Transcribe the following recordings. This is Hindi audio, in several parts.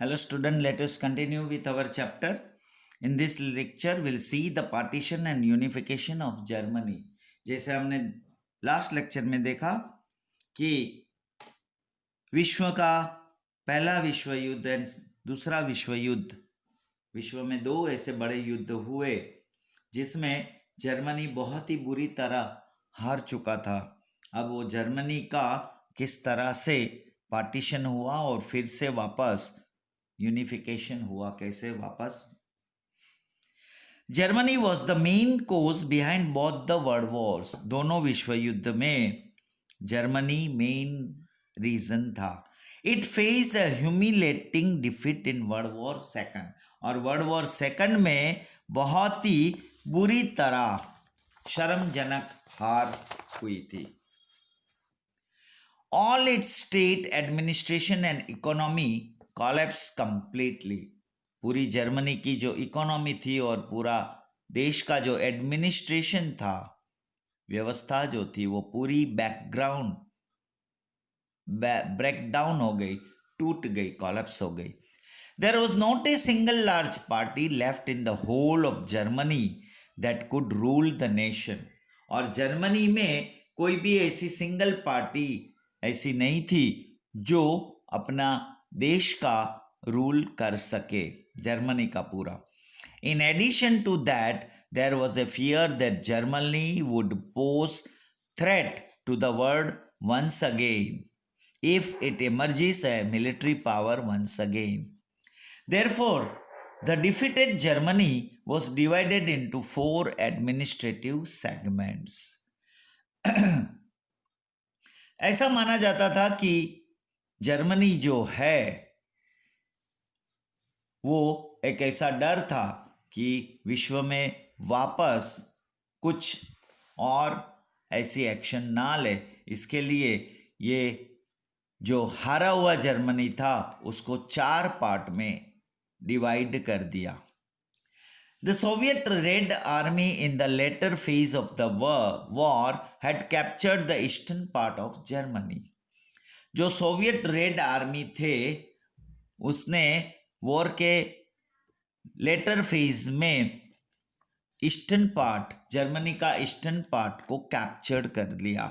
Hello student, let us continue with our chapter. In this lecture, we'll see the partition and unification of Germany. जैसे हमने लास्ट लेक्चर में देखा कि विश्व का पहला विश्व युद्ध एंड दूसरा विश्व युद्ध, विश्व में दो ऐसे बड़े युद्ध हुए जिसमें जर्मनी बहुत ही बुरी तरह हार चुका था। अब वो जर्मनी का किस तरह से पार्टीशन हुआ और फिर से वापस यूनिफिकेशन हुआ, कैसे वापस। Germany was the main cause behind both the world wars. दोनों विश्व युद्ध में जर्मनी मेन रीजन था। It face a humiliating defeat in world war second, और वर्ल्ड वॉर सेकंड में बहुत ही बुरी तरह शर्मजनक हार हुई थी। All its state administration and economy collapse completely. पूरी जर्मनी की जो इकोनॉमी थी और पूरा देश का जो एडमिनिस्ट्रेशन था, व्यवस्था जो थी, वो पूरी ब्रेकडाउन हो गई, टूट गई, कोलैप्स हो गई। There was not a single large party left in the whole of Germany that could rule the nation. और जर्मनी में कोई भी ऐसी सिंगल पार्टी ऐसी नहीं थी जो अपना देश का रूल कर सके, जर्मनी का पूरा। In addition to that, there was a fear that Germany would pose threat to the world once again if it emerges a military power once again. Therefore, the defeated Germany was divided into 4 administrative segments. ऐसा माना जाता था कि जर्मनी जो है वो एक ऐसा डर था कि विश्व में वापस कुछ और ऐसी एक्शन ना ले, इसके लिए ये जो हारा हुआ जर्मनी था उसको 4 पार्ट में डिवाइड कर दिया। The Soviet Red Army in the later phase of the war had captured the eastern part of Germany. जो सोवियत रेड आर्मी थे उसने वॉर के लेटर फेज में ईस्टर्न पार्ट, जर्मनी का ईस्टर्न पार्ट को कैप्चर्ड कर लिया।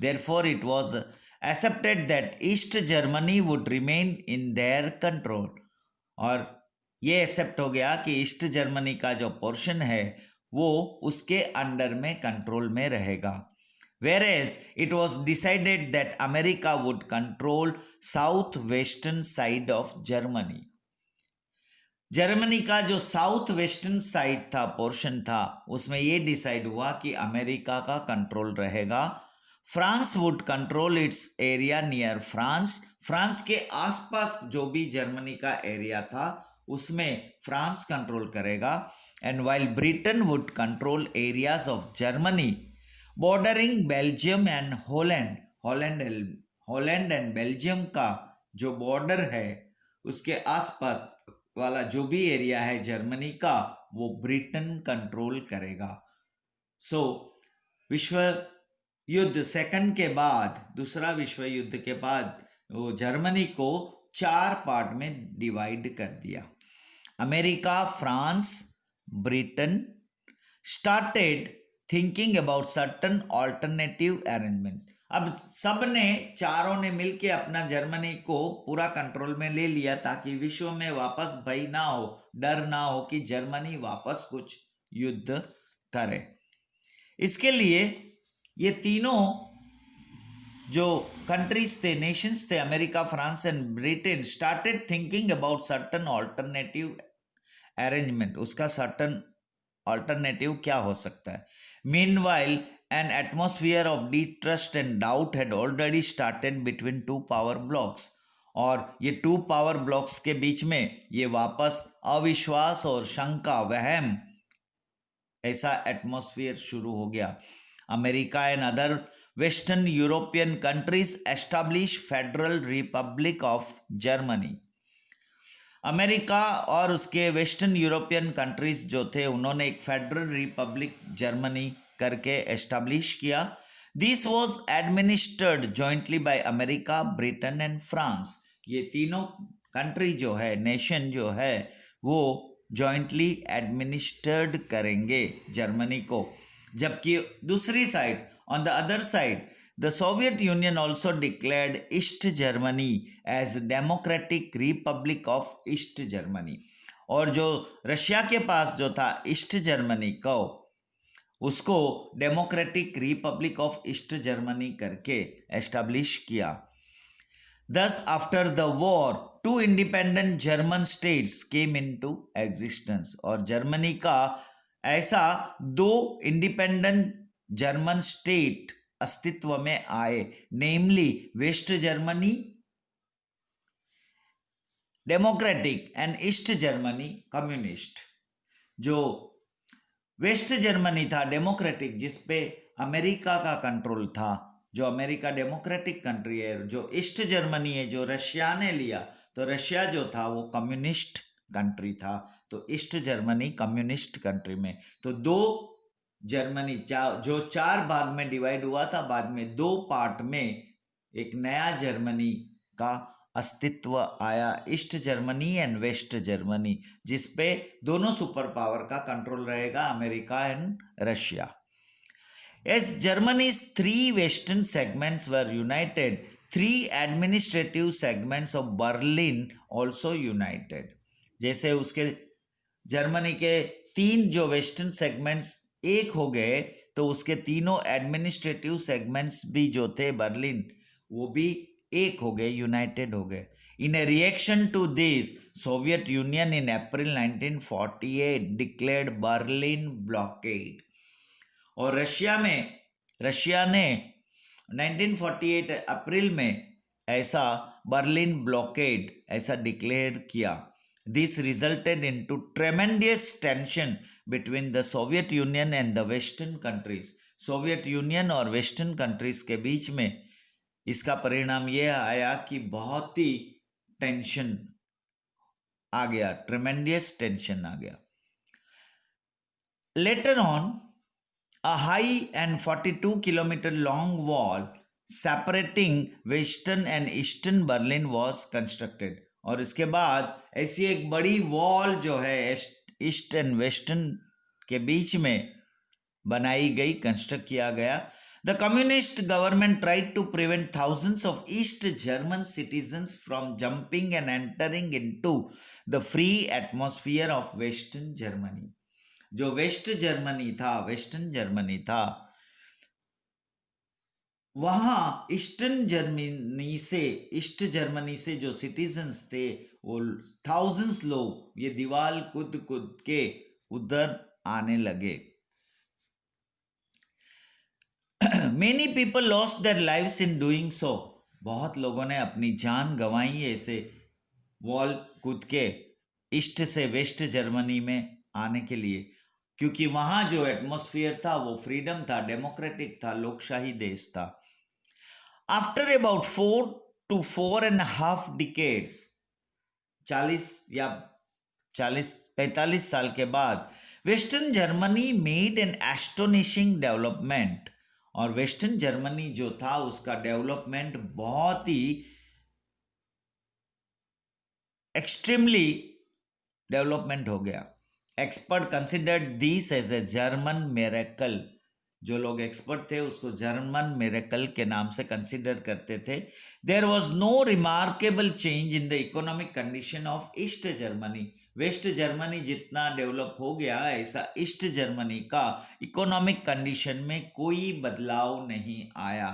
Therefore it was accepted that east Germany would remain in their control, और ये एक्सेप्ट हो गया कि ईस्ट जर्मनी का जो पोर्शन है वो उसके अंडर में कंट्रोल में रहेगा। Whereas it was decided that America would control southwestern side of Germany. Germany का जो साउथ वेस्टर्न साइड था, पोर्शन था, उसमें ये डिसाइड हुआ कि अमेरिका का कंट्रोल रहेगा। France would control it's area near France. France के आसपास जो भी जर्मनी का एरिया था उसमें फ्रांस कंट्रोल करेगा। And while Britain would control areas of Germany bordering Belgium and Holland. Holland and Belgium का जो बॉर्डर है उसके आसपास वाला जो भी एरिया है जर्मनी का वो ब्रिटेन कंट्रोल करेगा। सो विश्व युद्ध सेकंड के बाद, दूसरा विश्व युद्ध के बाद वो जर्मनी को 4 पार्ट में डिवाइड कर दिया। America, France, Britain started thinking about certain alternative arrangements. अब सब ने, चारों ने मिलके अपना जर्मनी को पूरा कंट्रोल में ले लिया ताकि विश्व में वापस भय ना हो, डर ना हो कि जर्मनी वापस कुछ युद्ध करे। इसके लिए ये तीनों जो कंट्रीज थे, नेशंस थे, America, France and Britain, started thinking about certain alternative arrangement. उसका सर्टन ऑल्टरनेटिव क्या हो सकता है। Meanwhile an atmosphere of distrust and doubt had already started between 2 power blocks, और ये 2 पावर ब्लॉक्स के बीच में ये वापस अविश्वास और शंका, वहम, ऐसा एटमॉस्फेयर शुरू हो गया। America and other western European countries establish federal Republic of Germany. America और उसके वेस्टर्न यूरोपियन कंट्रीज जो थे उन्होंने एक फेडरल रिपब्लिक जर्मनी करके एस्टैब्लिश किया। This was administered jointly by America, Britain and France. ये तीनों कंट्री जो है, नेशन जो है, वो जॉइंटली एडमिनिस्टर्ड करेंगे जर्मनी को। जबकि दूसरी side, on the other side, the Soviet Union also declared East Germany as Democratic Republic of East Germany. और जो रशिया के पास जो था ईस्ट जर्मनी को, उसको democratic Republic of East Germany करके एस्टैब्लिश किया। Thus, after the war, two independent German states came into existence। और जर्मनी का ऐसा दो इंडिपेंडेंट जर्मन स्टेट अस्तित्व में आए, namely West Germany democratic and East Germany communist. जो वेस्ट जर्मनी था डेमोक्रेटिक, जिसपे अमेरिका का कंट्रोल था, जो अमेरिका डेमोक्रेटिक कंट्री है, जो ईस्ट जर्मनी है जो रशिया ने लिया, तो रशिया जो था वो कम्युनिस्ट कंट्री था। तो ईस्ट जर्मनी कम्युनिस्ट कंट्री में, तो दो जर्मनी जो चार भाग में डिवाइड हुआ था, बाद में दो पार्ट में एक नया जर्मनी का अस्तित्व आया, East Germany and West Germany, जिसपे दोनों सुपर पावर का कंट्रोल रहेगा, America and Russia. As Germany's three western segments were united, three administrative segments of Berlin also united। जैसे उसके जर्मनी के तीन जो वेस्टर्न सेगमेंट्स एक हो गए, तो उसके तीनों एडमिनिस्ट्रेटिव सेगमेंट्स भी जो थे बर्लिन, वो भी एक हो गए, यूनाइटेड हो गए। In a reaction to this, Soviet Union in April 1948 declared Berlin blockade. और रशिया ने 1948 अप्रैल में ऐसा बर्लिन ब्लॉकेड ऐसा डिक्लेयर किया। This resulted into tremendous tension between the Soviet Union and the western countries. Soviet Union और वेस्टर्न कंट्रीज के बीच में इसका परिणाम यह आया कि बहुत ही टेंशन आ गया, ट्रेमेंडियस टेंशन आ गया। Later on, a high and 42-kilometer long wall separating western and eastern Berlin was constructed। और इसके बाद ऐसी एक बड़ी वॉल जो है ईस्ट एंड वेस्टर्न के बीच में बनाई गई, कंस्ट्रक्ट किया गया। The communist government tried to prevent thousands of East German citizens from jumping and entering into the free atmosphere of western Germany. जो वेस्ट जर्मनी था, वेस्टर्न जर्मनी था, वहां ईस्ट जर्मनी से जो सिटीजन्स थे, वो थाउजेंड्स लोग ये दीवार कूद के उधर आने लगे। Many people lost their lives in doing so. बहुत लोगों ने अपनी जान गंवाई ऐसे वॉल कूद के ईस्ट से वेस्ट जर्मनी में आने के लिए, क्योंकि वहां जो एटमॉस्फेयर था वो फ्रीडम था, डेमोक्रेटिक था, लोकशाही देश था। आफ्टर अबाउट 4 to 4.5 decades, 45 साल के बाद, western Germany made an astonishing development. और वेस्टर्न जर्मनी जो था उसका डेवलपमेंट बहुत ही एक्सट्रीमली डेवलपमेंट हो गया। Expert considered this as a German miracle. जो लोग एक्सपर्ट थे उसको जर्मन मिरेकल के नाम से कंसिडर करते थे। There was no remarkable change in the economic condition of East Germany. West Germany जितना डेवलप हो गया, ऐसा ईस्ट जर्मनी का इकोनॉमिक कंडीशन में कोई बदलाव नहीं आया।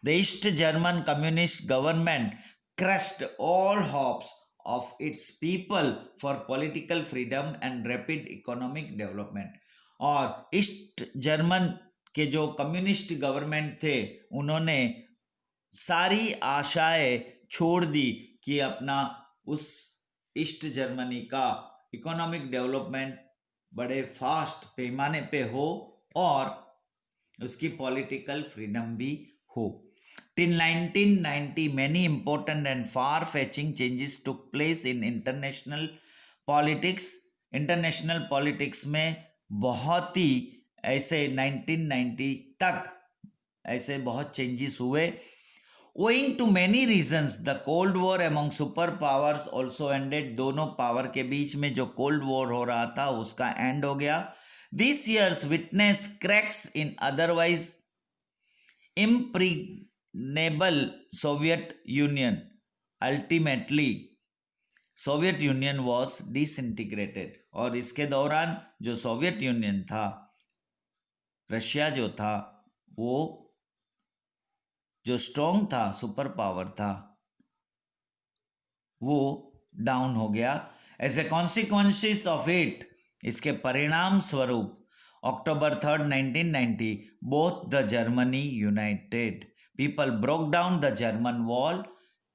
The East German communist government crushed all hopes of its people for political freedom and rapid economic development। और ईस्ट जर्मन के जो कम्युनिस्ट गवर्नमेंट थे, उन्होंने सारी आशाएं छोड़ दी कि अपना उस ईस्ट जर्मनी का इकोनॉमिक डेवलपमेंट बड़े फास्ट पैमाने पे हो और उसकी पॉलिटिकल फ्रीडम भी हो। Till 1990, many important and far-fetching changes took place in international politics। International politics में बहुत ही ऐसे 1990 तक ऐसे बहुत चेंजेस हुए। Owing to many reasons, the Cold War among super powers also ended. दोनों पावर के बीच में जो कोल्ड वॉर हो रहा था उसका एंड हो गया. These years witness cracks in otherwise impregnable Soviet Union. Ultimately, Soviet union was disintegrated. और इसके दौरान जो सोवियत यूनियन था, रशिया जो था, वो जो स्ट्रॉन्ग था, सुपर पावर था, वो डाउन हो गया. As a consequences of it, इसके परिणाम स्वरूप October 3rd, 1990, both the Germany united. People broke down the German wall.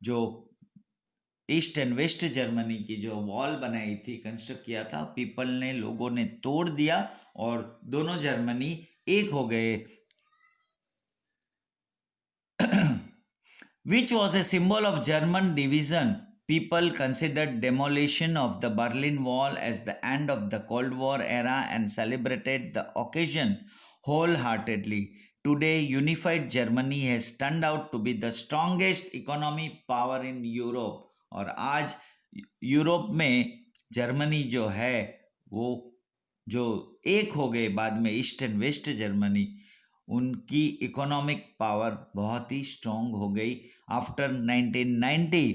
जो ईस्ट एंड वेस्ट जर्मनी की जो वॉल बनाई थी, कंस्ट्रक्ट किया था, पीपल ने, लोगों ने तोड़ दिया और दोनों जर्मनी एक हो गए. Which was a symbol of German division. People considered demolition of the Berlin Wall as the end of the Cold War era and celebrated the occasion wholeheartedly. Today, unified Germany has turned out to be the strongest economic power in Europe. और आज यूरोप में जर्मनी जो है वो जो एक हो गए बाद में ईस्ट एंड वेस्ट जर्मनी, उनकी इकोनॉमिक पावर बहुत ही स्ट्रॉन्ग हो गई. After 1990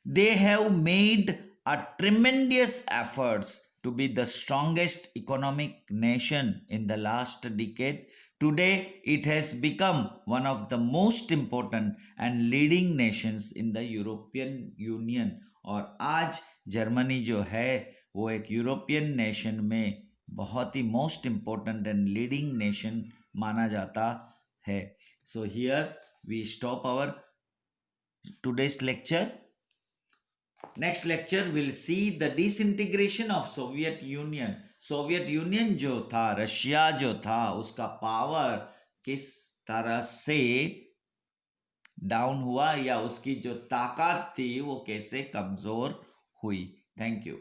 they have made a tremendous efforts to be the strongest economic nation in the last decade. Today it has become one of the most important and leading nations in the European Union. और आज जर्मनी जो है वो एक यूरोपियन नेशन में बहुत ही most important and leading nation माना जाता है. So here we stop our today's lecture. Next lecture we'll see the disintegration of Soviet Union. Soviet union जो था, रशिया जो था, उसका पावर किस तरह से डाउन हुआ या उसकी जो ताकत थी वो कैसे कमजोर हुई. Thank you.